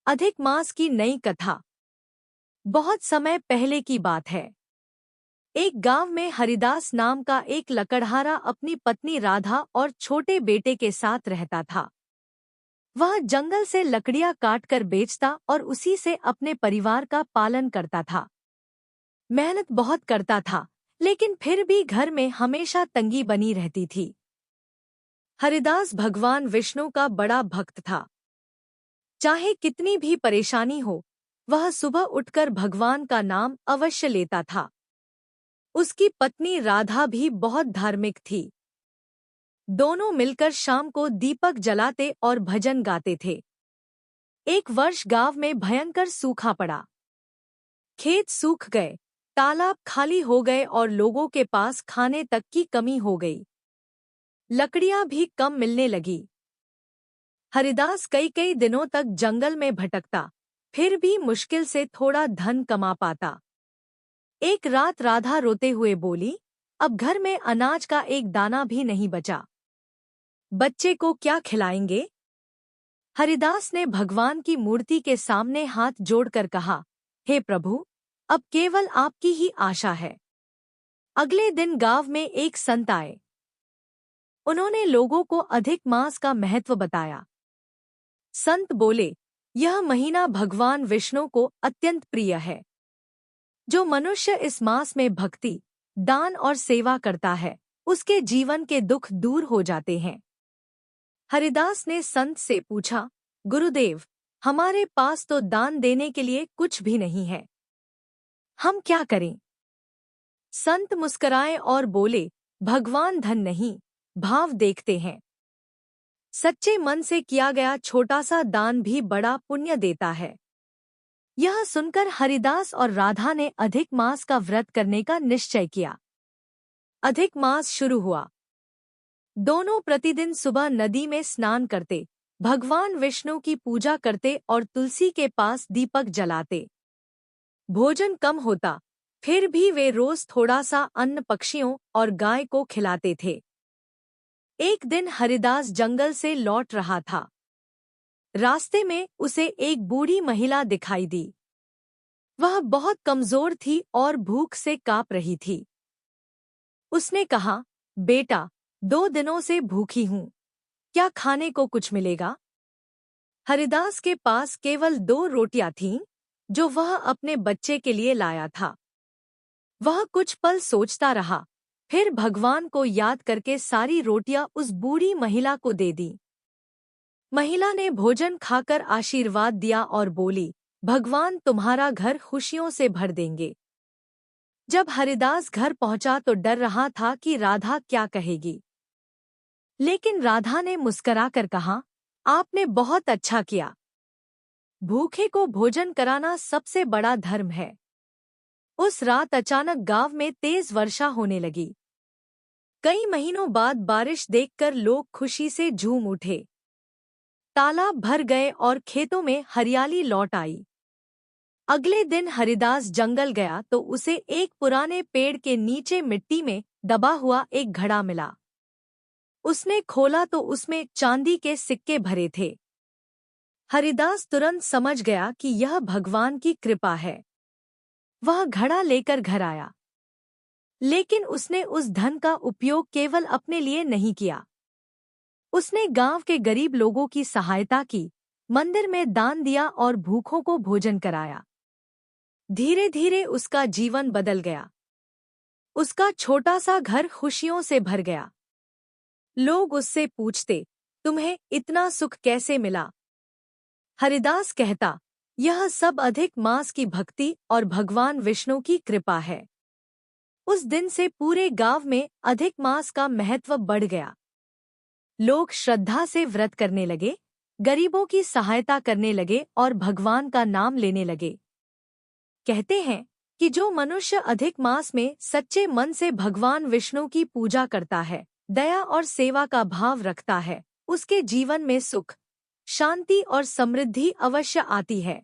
अधिक मास की नई कथा। बहुत समय पहले की बात है। एक गांव में हरिदास नाम का एक लकड़हारा अपनी पत्नी राधा और छोटे बेटे के साथ रहता था। वह जंगल से लकड़ियां काटकर बेचता और उसी से अपने परिवार का पालन करता था। मेहनत बहुत करता था, लेकिन फिर भी घर में हमेशा तंगी बनी रहती थी। हरिदास भगवान विष्णु का बड़ा भक्त था। चाहे कितनी भी परेशानी हो, वह सुबह उठकर भगवान का नाम अवश्य लेता था। उसकी पत्नी राधा भी बहुत धार्मिक थी। दोनों मिलकर शाम को दीपक जलाते और भजन गाते थे। एक वर्ष गांव में भयंकर सूखा पड़ा। खेत सूख गए, तालाब खाली हो गए और लोगों के पास खाने तक की कमी हो गई। लकड़ियां भी कम मिलने लगी। हरिदास कई कई दिनों तक जंगल में भटकता, फिर भी मुश्किल से थोड़ा धन कमा पाता। एक रात राधा रोते हुए बोली, अब घर में अनाज का एक दाना भी नहीं बचा। बच्चे को क्या खिलाएंगे? हरिदास ने भगवान की मूर्ति के सामने हाथ जोड़कर कहा, हे प्रभु, अब केवल आपकी ही आशा है। अगले दिन गांव में एक संत आए। उन्होंने लोगों को अधिक मास का महत्व बताया। संत बोले, यह महीना भगवान विष्णु को अत्यंत प्रिय है। जो मनुष्य इस मास में भक्ति, दान और सेवा करता है, उसके जीवन के दुख दूर हो जाते हैं। हरिदास ने संत से पूछा, गुरुदेव, हमारे पास तो दान देने के लिए कुछ भी नहीं है। हम क्या करें? संत मुस्कराए और बोले, भगवान धन नहीं, भाव देखते हैं। सच्चे मन से किया गया छोटा सा दान भी बड़ा पुण्य देता है। यह सुनकर हरिदास और राधा ने अधिक मास का व्रत करने का निश्चय किया। अधिक मास शुरू हुआ। दोनों प्रतिदिन सुबह नदी में स्नान करते, भगवान विष्णु की पूजा करते और तुलसी के पास दीपक जलाते। भोजन कम होता, फिर भी वे रोज थोड़ा सा अन्न पक्षियों और गाय को खिलाते थे। एक दिन हरिदास जंगल से लौट रहा था। रास्ते में उसे एक बूढ़ी महिला दिखाई दी। वह बहुत कमजोर थी और भूख से कांप रही थी। उसने कहा, बेटा, 2 दिनों से भूखी हूँ, क्या खाने को कुछ मिलेगा? हरिदास के पास केवल 2 रोटियां थीं, जो वह अपने बच्चे के लिए लाया था। वह कुछ पल सोचता रहा, फिर भगवान को याद करके सारी रोटियां उस बूढ़ी महिला को दे दी। महिला ने भोजन खाकर आशीर्वाद दिया और बोली, भगवान तुम्हारा घर खुशियों से भर देंगे। जब हरिदास घर पहुंचा तो डर रहा था कि राधा क्या कहेगी। लेकिन राधा ने मुस्कुराकर कहा, आपने बहुत अच्छा किया। भूखे को भोजन कराना सबसे बड़ा धर्म है। उस रात अचानक गांव में तेज वर्षा होने लगी। कई महीनों बाद बारिश देखकर लोग खुशी से झूम उठे। तालाब भर गए और खेतों में हरियाली लौट आई। अगले दिन हरिदास जंगल गया तो उसे एक पुराने पेड़ के नीचे मिट्टी में दबा हुआ एक घड़ा मिला। उसने खोला तो उसमें चांदी के सिक्के भरे थे। हरिदास तुरंत समझ गया कि यह भगवान की कृपा है। वह घड़ा लेकर घर आया, लेकिन उसने उस धन का उपयोग केवल अपने लिए नहीं किया। उसने गांव के गरीब लोगों की सहायता की, मंदिर में दान दिया और भूखों को भोजन कराया। धीरे धीरे उसका जीवन बदल गया। उसका छोटा सा घर खुशियों से भर गया। लोग उससे पूछते, तुम्हें इतना सुख कैसे मिला? हरिदास कहता, यह सब अधिक मास की भक्ति और भगवान विष्णु की कृपा है। उस दिन से पूरे गांव में अधिक मास का महत्व बढ़ गया। लोग श्रद्धा से व्रत करने लगे, गरीबों की सहायता करने लगे और भगवान का नाम लेने लगे। कहते हैं कि जो मनुष्य अधिक मास में सच्चे मन से भगवान विष्णु की पूजा करता है, दया और सेवा का भाव रखता है, उसके जीवन में सुख, शांति और समृद्धि अवश्य आती है।